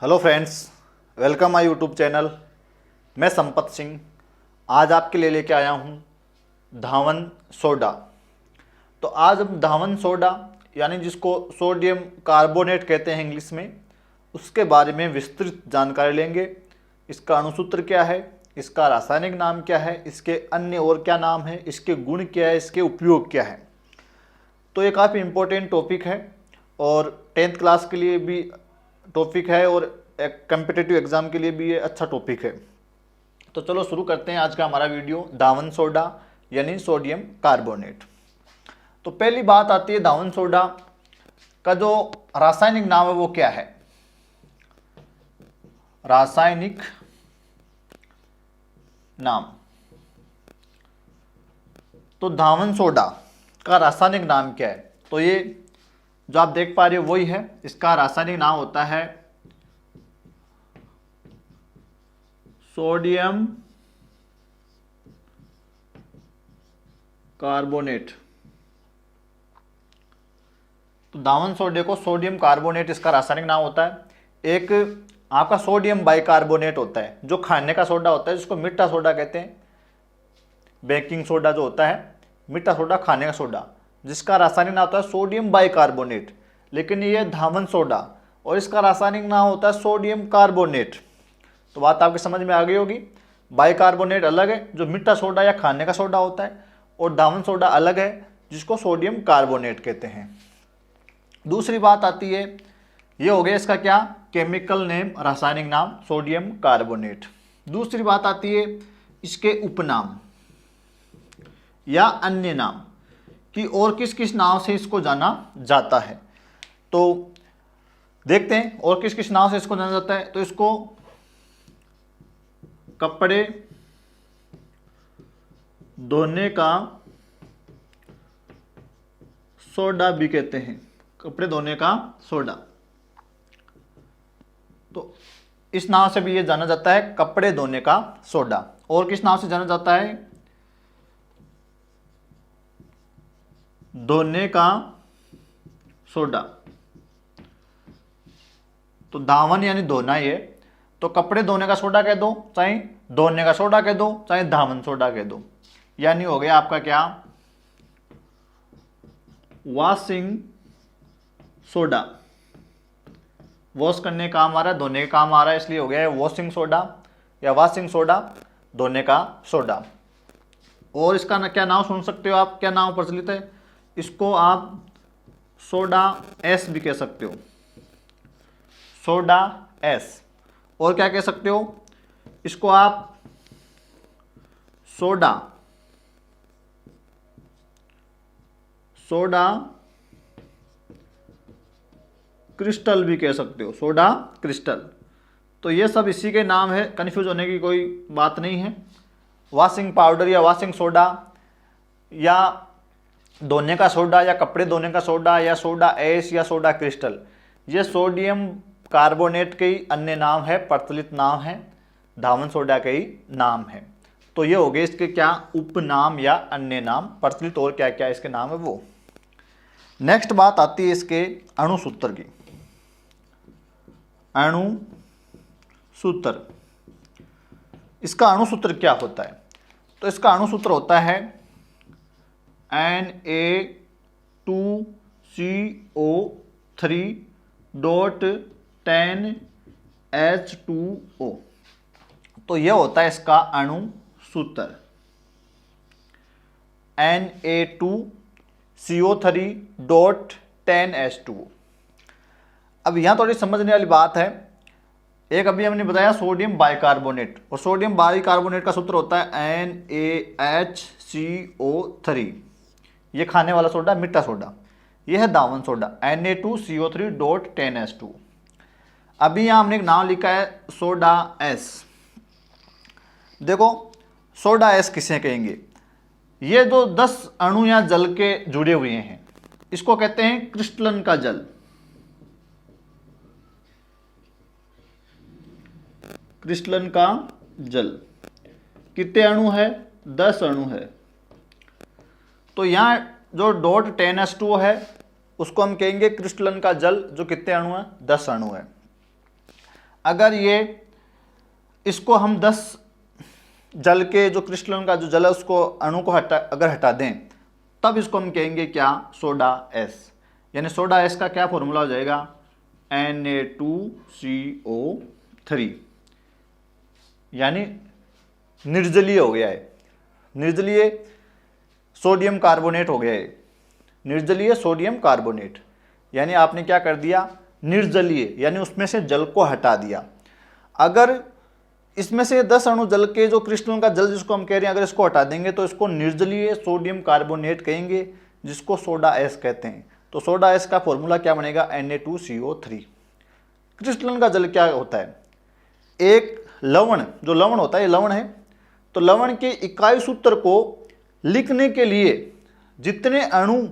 Hello friends, welcome my YouTube channel. मैं संपत सिंह आज आपके लिए लेके आया हूँ धावन सोडा। तो आज हम धावन सोडा यानी जिसको सोडियम कार्बोनेट कहते हैं इंग्लिश में, उसके बारे में विस्तृत जानकारी लेंगे। इसका अणुसूत्र क्या है, इसका रासायनिक नाम क्या है, इसके अन्य और क्या नाम है, इसके गुण क्या है, इसके उपयोग क्या है। तो ये काफ़ी इम्पोर्टेंट टॉपिक है और 10th क्लास के लिए भी टॉपिक है और एक कम्पिटिटिव एग्जाम के लिए भी ये अच्छा टॉपिक है। तो चलो शुरू करते हैं आज का हमारा वीडियो धावन सोडा यानी सोडियम कार्बोनेट। तो पहली बात आती है धावन सोडा का जो रासायनिक नाम है वो क्या है। रासायनिक नाम, तो धावन सोडा का रासायनिक नाम क्या है। तो ये जो आप देख पा रहे हो वही है, इसका रासायनिक नाम होता है सोडियम कार्बोनेट। तो धावन सोडे को सोडियम कार्बोनेट इसका रासायनिक नाम होता है। एक आपका सोडियम बाइकार्बोनेट होता है जो खाने का सोडा होता है, जिसको मीठा सोडा कहते हैं। बेकिंग सोडा जो होता है, मीठा सोडा खाने का सोडा, जिसका रासायनिक नाम होता है सोडियम बाइकार्बोनेट। लेकिन ये धावन सोडा और इसका रासायनिक नाम होता है सोडियम कार्बोनेट। तो बात आपकी समझ में आ गई होगी। बाइकार्बोनेट अलग है जो मीठा सोडा या खाने का सोडा होता है, और धावन सोडा अलग है जिसको सोडियम कार्बोनेट कहते हैं। दूसरी बात आती है, ये हो गया इसका क्या, केमिकल नेम, रासायनिक नाम सोडियम कार्बोनेट। दूसरी बात आती है इसके उपनाम या अन्य नाम कि और किस किस नाम से इसको जाना जाता है। तो देखते हैं और किस किस नाम से इसको जाना जाता है। तो इसको कपड़े धोने का सोडा भी कहते हैं, कपड़े धोने का सोडा। तो इस नाम से भी ये जाना जाता है कपड़े धोने का सोडा। और किस नाम से जाना जाता है, धोने का सोडा। तो धावन यानी धोना ही है, तो कपड़े धोने का सोडा कह दो, चाहे धोने का सोडा कह दो, चाहे धावन सोडा कह दो। यानी हो गया आपका क्या, वॉशिंग सोडा। वॉश करने का काम आ रहा है, धोने का काम आ रहा है, इसलिए हो गया है वॉशिंग सोडा या वॉशिंग सोडा, धोने का सोडा। और इसका क्या नाम सुन सकते हो आप, क्या नाम प्रचलित है, इसको आप सोडा एस भी कह सकते हो, सोडा एस। और क्या कह सकते हो, इसको आप सोडा क्रिस्टल भी कह सकते हो, सोडा क्रिस्टल। तो ये सब इसी के नाम है, कन्फ्यूज होने की कोई बात नहीं है। वॉशिंग पाउडर या वॉशिंग सोडा या धोने का सोडा या कपड़े धोने का सोडा या सोडा एस या सोडा क्रिस्टल, ये सोडियम कार्बोनेट के ही अन्य नाम है, प्रचलित नाम है, धावन सोडा के ही नाम है। तो ये हो गए इसके क्या, उपनाम या अन्य नाम, प्रचलित और क्या क्या इसके नाम है वो। नेक्स्ट बात आती है इसके अणुसूत्र की। अणुसूत्र, इसका अणुसूत्र क्या होता है। तो इसका अणुसूत्र होता है Na2CO3.10H2O। तो यह होता है इसका अणुसूत्र, Na2CO3.10H2O। अब यहां थोड़ी समझने वाली बात है, एक अभी हमने बताया सोडियम बाइकार्बोनेट, और सोडियम बाइकार्बोनेट का सूत्र होता है NaHCO3। ये खाने वाला सोडा, मीठा सोडा, ये है धावन सोडा, Na2CO3.10H2। अभी यहाँ हमने एक नाम लिखा है सोडा एस। देखो सोडा एस किसे कहेंगे, ये जो 10 अणु या जल के जुड़े हुए हैं, इसको कहते हैं क्रिस्टलन का जल। क्रिस्टलन का जल कितने अणु है, 10 अणु है। तो यहाँ जो .10H2O है उसको हम कहेंगे क्रिस्टलन का जल, जो कितने अणु है, 10 अणु है। अगर ये इसको हम 10 जल के जो क्रिस्टलन का जो जल है उसको अणु को हटा दें, तब इसको हम कहेंगे क्या, सोडा एस। यानी सोडा एस का क्या फॉर्मूला हो जाएगा, Na2CO3, यानी निर्जलीय हो गया है, निर्जलीय सोडियम कार्बोनेट हो गया है, निर्जलीय सोडियम कार्बोनेट। यानी आपने क्या कर दिया, निर्जलीय, यानी उसमें से जल को हटा दिया। अगर इसमें से 10 अणु जल के जो क्रिस्टलन का जल जिसको हम कह रहे हैं, अगर इसको हटा देंगे तो इसको निर्जलीय सोडियम कार्बोनेट कहेंगे, जिसको सोडा एस कहते हैं। तो सोडा एस का फॉर्मूला क्या बनेगा, Na2CO3। क्रिस्टलन का जल क्या होता है, एक लवण, जो लवण होता है, ये लवण है, तो लवण के इकाई सूत्र को लिखने के लिए जितने अणु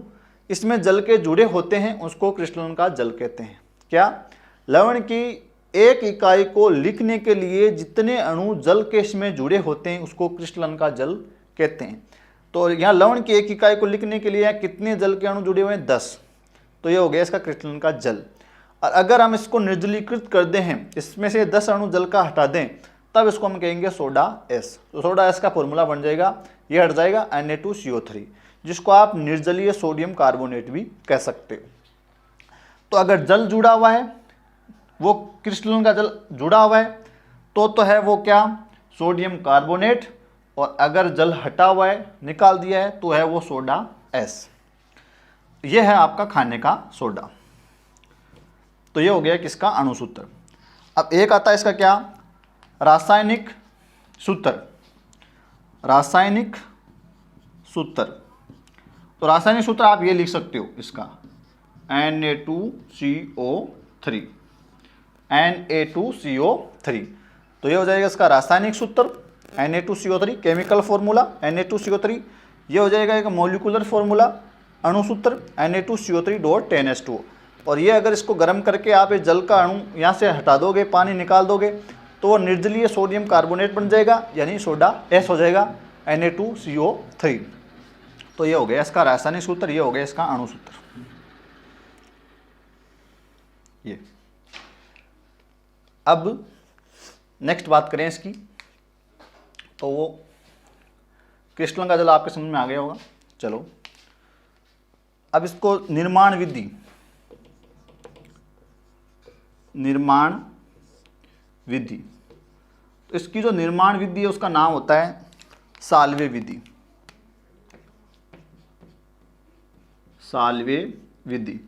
इसमें जल के जुड़े होते हैं उसको क्रिस्टलन का जल कहते हैं। क्या, लवण की एक इकाई को लिखने के लिए जितने अणु जल के इसमें जुड़े होते हैं उसको क्रिस्टलन का जल कहते हैं। तो यहाँ लवण की एक इकाई को लिखने के लिए कितने जल के अणु जुड़े हुए हैं, 10। तो ये हो गया इसका क्रिस्टलन का जल। और अगर हम इसको निर्जलीकृत कर दें, इसमें से 10 अणु जल का हटा दें, तब इसको हम कहेंगे सोडा एस। तो सोडा एस का फॉर्मूला बन जाएगा, ये हट जाएगा Na2CO3, जिसको आप निर्जलीय सोडियम कार्बोनेट भी कह सकते हो। तो अगर जल जुड़ा हुआ है, वो क्रिस्टलन का जल जुड़ा हुआ है, तो है वो क्या, सोडियम कार्बोनेट। और अगर जल हटा हुआ है, निकाल दिया है, तो है वो सोडा एस। ये है आपका खाने का सोडा। तो ये हो गया किसका, अणुसूत्र। अब एक आता है इसका क्या, रासायनिक सूत्र। रासायनिक सूत्र, तो रासायनिक सूत्र आप ये लिख सकते हो इसका, Na2CO3, Na2CO3। तो ये हो जाएगा इसका रासायनिक सूत्र Na2CO3, केमिकल फॉर्मूला Na2CO3। ये हो जाएगा एक मॉलिक्यूलर फॉर्मूला, अणुसूत्र Na2CO3.10H2। और ये अगर इसको गर्म करके आप इस जल का अणु यहाँ से हटा दोगे, पानी निकाल दोगे, तो वो निर्जलीय सोडियम कार्बोनेट बन जाएगा, यानी सोडा एस हो जाएगा, Na2CO3। तो ये हो गया इसका रासायनिक सूत्र, ये हो गया इसका अणुसूत्र। ये अब नेक्स्ट बात करें इसकी, तो वो क्रिस्टलन का जल आपके समझ में आ गया होगा। चलो अब इसको निर्माण विधि, निर्माण विधि, तो इसकी जो निर्माण विधि है उसका नाम होता है साल्वे विधि। साल्वे विधि,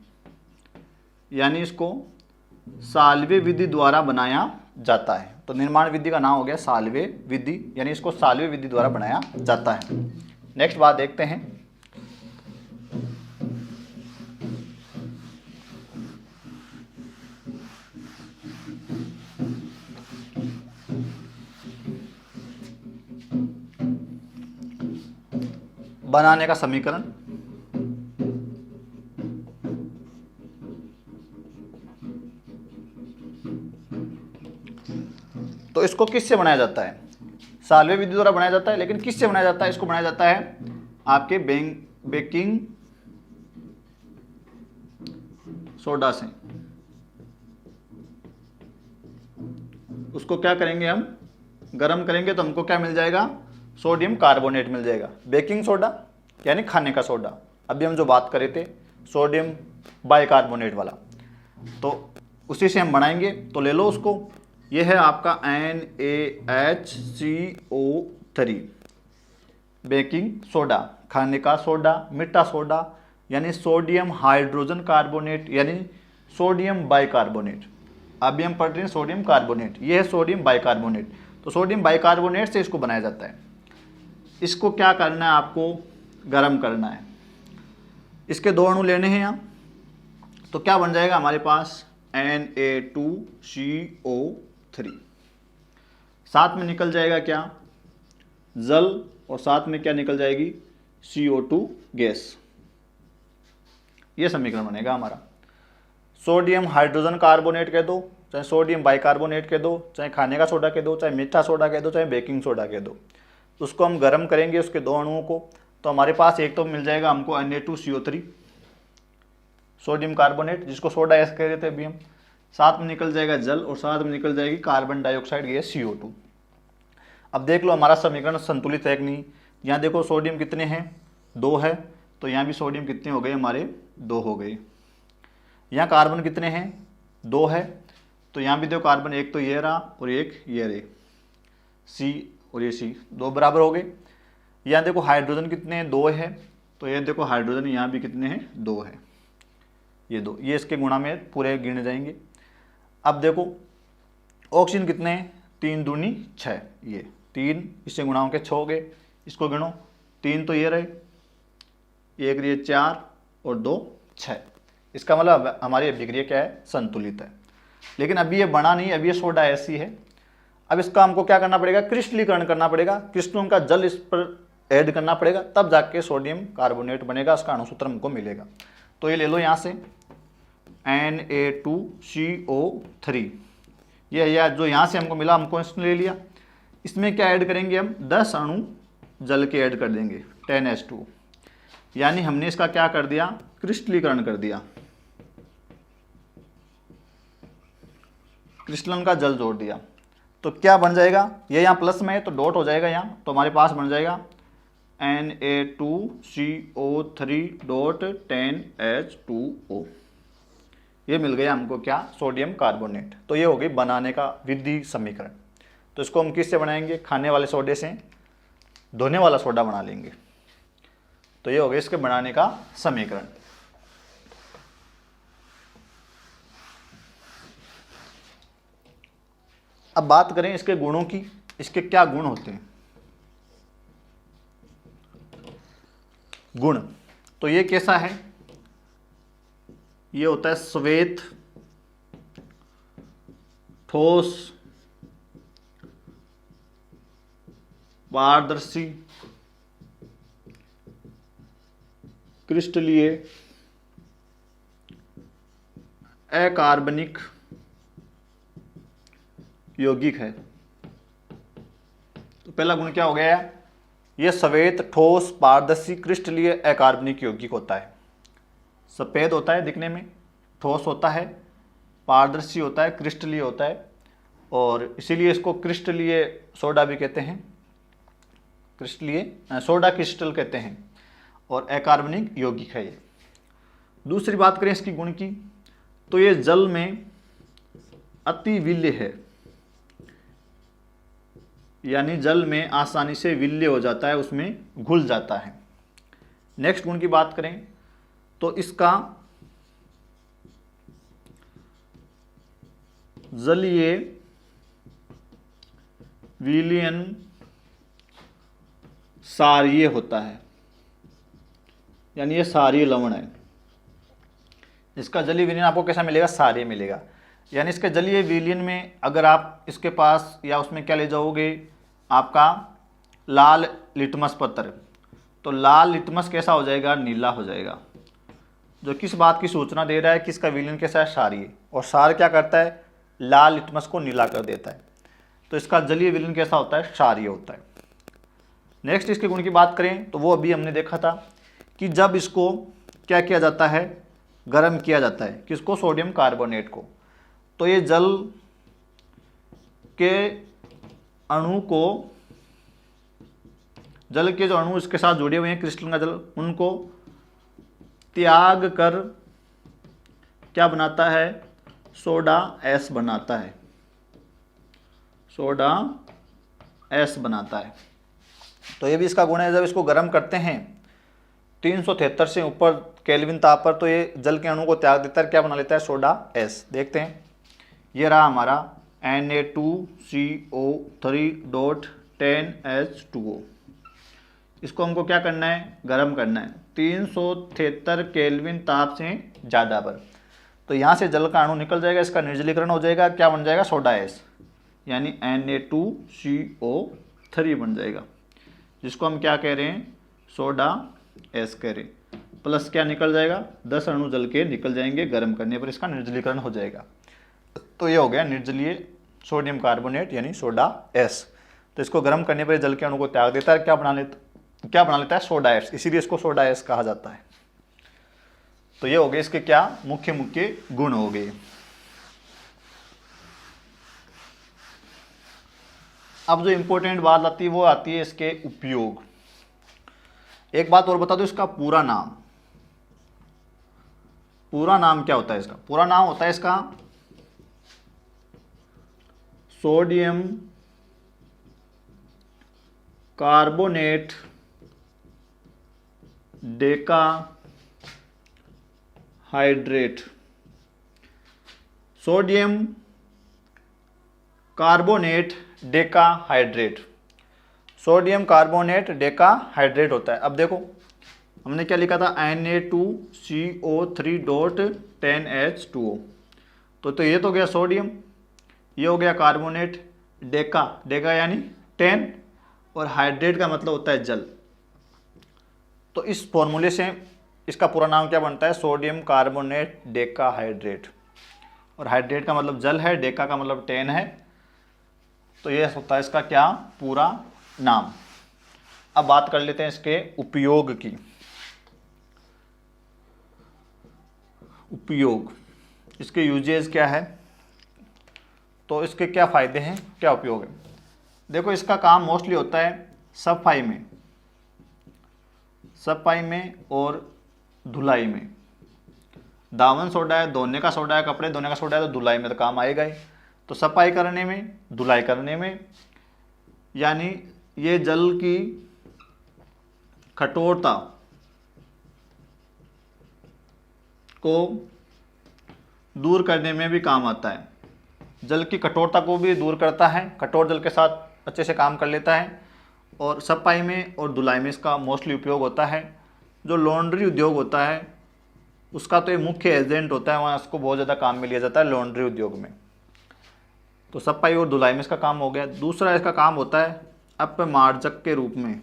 यानी इसको साल्वे विधि द्वारा बनाया जाता है। तो निर्माण विधि का नाम हो गया साल्वे विधि, यानी इसको साल्वे विधि द्वारा बनाया जाता है। नेक्स्ट बात देखते हैं, बनाने का समीकरण। तो इसको किससे बनाया जाता है, साल्वे विधि द्वारा बनाया जाता है, लेकिन किससे बनाया जाता है, इसको बनाया जाता है आपके बेकिंग सोडा से। उसको क्या करेंगे, हम गर्म करेंगे तो हमको क्या मिल जाएगा, सोडियम कार्बोनेट मिल जाएगा। बेकिंग सोडा यानी खाने का सोडा, अभी हम जो बात कर रहे थे सोडियम बाइकार्बोनेट वाला, तो उसी से हम बनाएंगे। तो ले लो उसको, ये है आपका NaHCO3, बेकिंग सोडा, खाने का सोडा, मीठा सोडा, यानी सोडियम हाइड्रोजन कार्बोनेट, यानी सोडियम बाइकार्बोनेट। अभी हम पढ़ रहे हैं सोडियम कार्बोनेट, ये है सोडियम बाइकार्बोनेट। तो सोडियम बाइकार्बोनेट से इसको बनाया जाता है। इसको क्या करना है, आपको गर्म करना है। इसके 2 अणु लेने हैं यहाँ, तो क्या बन जाएगा हमारे पास, Na2CO3। साथ में निकल जाएगा क्या, जल, और साथ में क्या निकल जाएगी, CO2 गैस। ये समीकरण बनेगा हमारा। सोडियम हाइड्रोजन कार्बोनेट कह दो, चाहे सोडियम बाइकार्बोनेट कह दो, चाहे खाने का सोडा कह दो, चाहे मीठा सोडा कह दो, चाहे बेकिंग सोडा कह दो। उसको हम गर्म करेंगे उसके 2 अणुओं को, तो हमारे पास एक तो मिल जाएगा हमको Na2CO3 सोडियम कार्बोनेट, जिसको सोडा एस कह रहे थे अभी हम, साथ में निकल जाएगा जल और साथ में निकल जाएगी कार्बन डाइऑक्साइड, ये CO2। अब देख लो हमारा समीकरण संतुलित है कि नहीं। यहाँ देखो सोडियम कितने हैं, 2 है, तो यहाँ भी सोडियम कितने हो गए हमारे, 2 हो गए। यहाँ कार्बन कितने हैं, 2 है, तो यहाँ भी देखो कार्बन एक तो ये रहा और एक ये रहे, C और ये C, 2 बराबर हो गए। यहाँ देखो हाइड्रोजन कितने हैं, 2 है, तो ये देखो हाइड्रोजन यहाँ भी कितने हैं, 2 है, ये 2, ये इसके गुणा में पूरे गिने जाएंगे। अब देखो ऑक्सीजन कितने हैं, 3 दूनी 6, ये 3 इससे गुणा होंगे 6 हो गए, इसको गिनो, 3 तो ये रहे, एक ये 4 और 2 6। इसका मतलब हमारी अभिक्रिया क्या है, संतुलित है। लेकिन अभी ये बना नहीं, अभी ये सोडा ऐसी है। अब इसका हमको क्या करना पड़ेगा, क्रिस्टलीकरण करना पड़ेगा, क्रिस्टलों का जल इस पर ऐड करना पड़ेगा, तब जाके सोडियम कार्बोनेट बनेगा, उसका अणुसूत्र हमको मिलेगा। तो ये ले लो यहाँ से Na2CO3, ये जो यहाँ से हमको मिला, हमको इसने ले लिया। इसमें क्या ऐड करेंगे हम, 10 अणु जल के ऐड कर देंगे, 10H2, यानी हमने इसका क्या कर दिया, क्रिस्टलीकरण कर दिया, क्रिस्टलन का जल जोड़ दिया। तो क्या बन जाएगा, ये यहाँ प्लस में है तो डॉट हो जाएगा यहाँ, तो हमारे पास बन जाएगा Na2CO3.10H2O। ये मिल गया हमको क्या, सोडियम कार्बोनेट। तो ये हो गई बनाने का विधि समीकरण। तो इसको हम किससे बनाएंगे, खाने वाले सोडे से धोने वाला सोडा बना लेंगे। तो ये हो गया इसके बनाने का समीकरण। अब बात करें इसके गुणों की, इसके क्या गुण होते हैं। गुण तो ये कैसा है, ये होता है श्वेत, ठोस, पारदर्शी, क्रिस्टलीय, अकार्बनिक, यौगिक है। तो पहला गुण क्या हो गया, ये श्वेत, ठोस, पारदर्शी, क्रिस्टलीय, अकार्बनिक यौगिक होता है। सफेद होता है दिखने में, ठोस होता है, पारदर्शी होता है, क्रिस्टलीय होता है, और इसीलिए इसको क्रिस्टलीय सोडा भी कहते हैं, क्रिस्टलीय सोडा क्रिस्टल कहते हैं, और अकार्बनिक यौगिक है ये। दूसरी बात करें इसकी गुण की, तो ये जल में अति विल्य है, यानी जल में आसानी से विल्य हो जाता है, उसमें घुल जाता है। नेक्स्ट गुण की बात करें तो इसका जलीय विलयन सारीय होता है, यानी ये सारीय लवण है। इसका जलीय विलयन आपको कैसा मिलेगा, सारीय मिलेगा। यानी इसके जलीय विलयन में अगर आप इसके पास या उसमें क्या ले जाओगे, आपका लाल लिटमस पत्र, तो लाल लिटमस कैसा हो जाएगा, नीला हो जाएगा, जो किस बात की सूचना दे रहा है कि इसका विलयन कैसा है, क्षारीय। और क्षार क्या करता है, लाल लिटमस को नीला कर देता है। तो इसका जलीय विलयन कैसा होता है, क्षारीय होता है। नेक्स्ट इसके गुण की बात करें तो वो अभी हमने देखा था कि जब इसको क्या किया जाता है, गर्म किया जाता है, किसको, सोडियम कार्बोनेट को, तो ये जल के अणु को, जल के जो अणु इसके साथ जुड़े हुए हैं क्रिस्टल का जल, उनको त्याग कर क्या बनाता है, सोडा एस बनाता है, सोडा एस बनाता है। तो ये भी इसका गुण है। जब इसको गर्म करते हैं 373 से ऊपर केल्विन ताप पर, तो ये जल के अणु को त्याग देता है, क्या बना लेता है, सोडा एस। देखते हैं, ये रहा हमारा Na2CO3.10H2O। इसको हमको क्या करना है, गर्म करना है 373 केल्विन ताप से ज़्यादा पर। तो यहाँ से जल का अणु निकल जाएगा, इसका निर्जलीकरण हो जाएगा, क्या बन जाएगा, सोडा एस, यानी Na2CO3 बन जाएगा, जिसको हम क्या कह रहे हैं, सोडा एस कह रहे हैं। प्लस क्या निकल जाएगा, 10 अणु जल के निकल जाएंगे, गर्म करने पर इसका निर्जलीकरण हो जाएगा। तो ये हो गया निर्जलीय सोडियम कार्बोनेट यानी सोडा एस। तो इसको गर्म करने पर जल के अणु को त्याग देता है, क्या बना लेता है, सोडा एस, इसीलिए इसको सोडा एस कहा जाता है। तो ये हो गए इसके क्या मुख्य मुख्य गुण हो गए। अब जो इंपॉर्टेंट बात आती है वो आती है इसके उपयोग। एक बात और बता दो, इसका पूरा नाम क्या होता है? इसका पूरा नाम होता है इसका sodium carbonate Deka hydrate. Sodium carbonate Deka hydrate, sodium carbonate Deka hydrate होता है। अब देखो हमने क्या लिखा था, Na2CO3.10H2O। तो ये तो गया सोडियम, ये हो गया कार्बोनेट, डेका यानी 10, और हाइड्रेट का मतलब होता है जल। तो इस फॉर्मूले से इसका पूरा नाम क्या बनता है, सोडियम कार्बोनेट डेका हाइड्रेट। और हाइड्रेट का मतलब जल है, डेका का मतलब 10 है। तो ये होता है इसका क्या, पूरा नाम। अब बात कर लेते हैं इसके उपयोग की। उपयोग, इसके यूजेस क्या है, तो इसके क्या फ़ायदे हैं, क्या उपयोग है। देखो इसका काम मोस्टली होता है सफाई में और धुलाई में। दावन सोडा है, धोने का सोडा है, कपड़े धोने का सोडा है, तो धुलाई में तो काम आएगा ही। तो सफाई करने में, धुलाई करने में, यानी ये जल की कठोरता को दूर करने में भी काम आता है। जल की कठोरता को भी दूर करता है, कठोर जल के साथ अच्छे से काम कर लेता है। और सफाई में और धुलाई में इसका मोस्टली उपयोग होता है। जो लॉन्ड्री उद्योग होता है उसका तो ये मुख्य एजेंट होता है, वहाँ इसको बहुत ज़्यादा काम में लिया जाता है लॉन्ड्री उद्योग में। तो सफाई और धुलाई में इसका काम हो गया। दूसरा इसका काम होता है अपमार्जक के रूप में।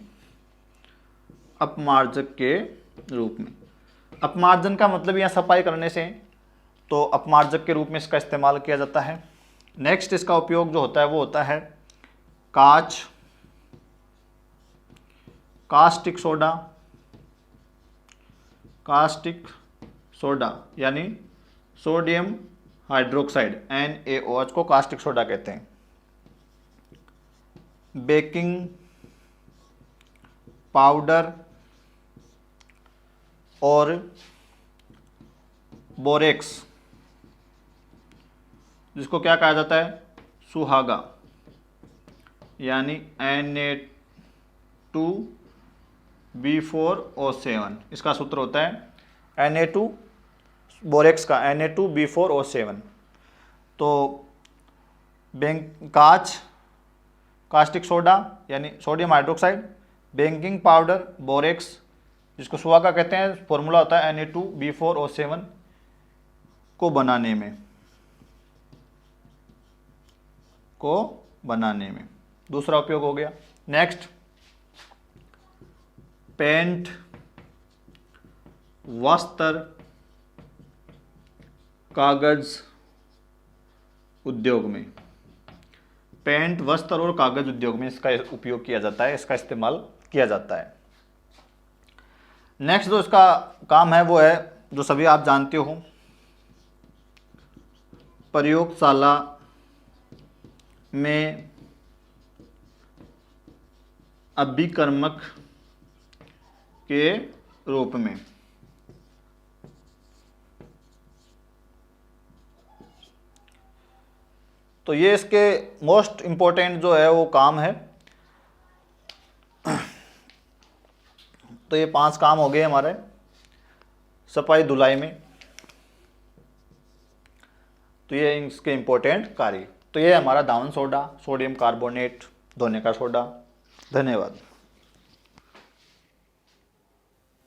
अपमार्जन का मतलब यहाँ सफाई करने से, तो अपमार्जक के रूप में इसका इस्तेमाल किया जाता है। नेक्स्ट इसका उपयोग जो होता है वो होता है कास्टिक सोडा यानी सोडियम हाइड्रोक्साइड NaOH को कास्टिक सोडा कहते हैं। बेकिंग पाउडर और बोरेक्स, जिसको क्या कहा जाता है, सुहागा, यानी Na2B4O7। इसका सूत्र होता है Na2 बोरेक्स का Na2B4O7। तो कास्टिक सोडा यानी sodium hydroxide, baking powder, borax जिसको सुहागा कहते हैं, फॉर्मूला होता है Na2B4O7 को बनाने में। दूसरा उपयोग हो गया। नेक्स्ट पेंट, वस्त्र, कागज उद्योग में। पेंट, वस्त्र और कागज उद्योग में इसका उपयोग किया जाता है, इसका इस्तेमाल किया जाता है। नेक्स्ट जो इसका काम है वो है जो सभी आप जानते हो, प्रयोगशाला में अभिकर्मक के रूप में। तो ये इसके मोस्ट इम्पोर्टेंट जो है वो काम है। तो ये 5 काम हो गए हमारे सफाई धुलाई में। तो ये इसके इम्पोर्टेंट कार्य। तो ये हमारा दावन सोडा, सोडियम कार्बोनेट, धोने का सोडा। धन्यवाद।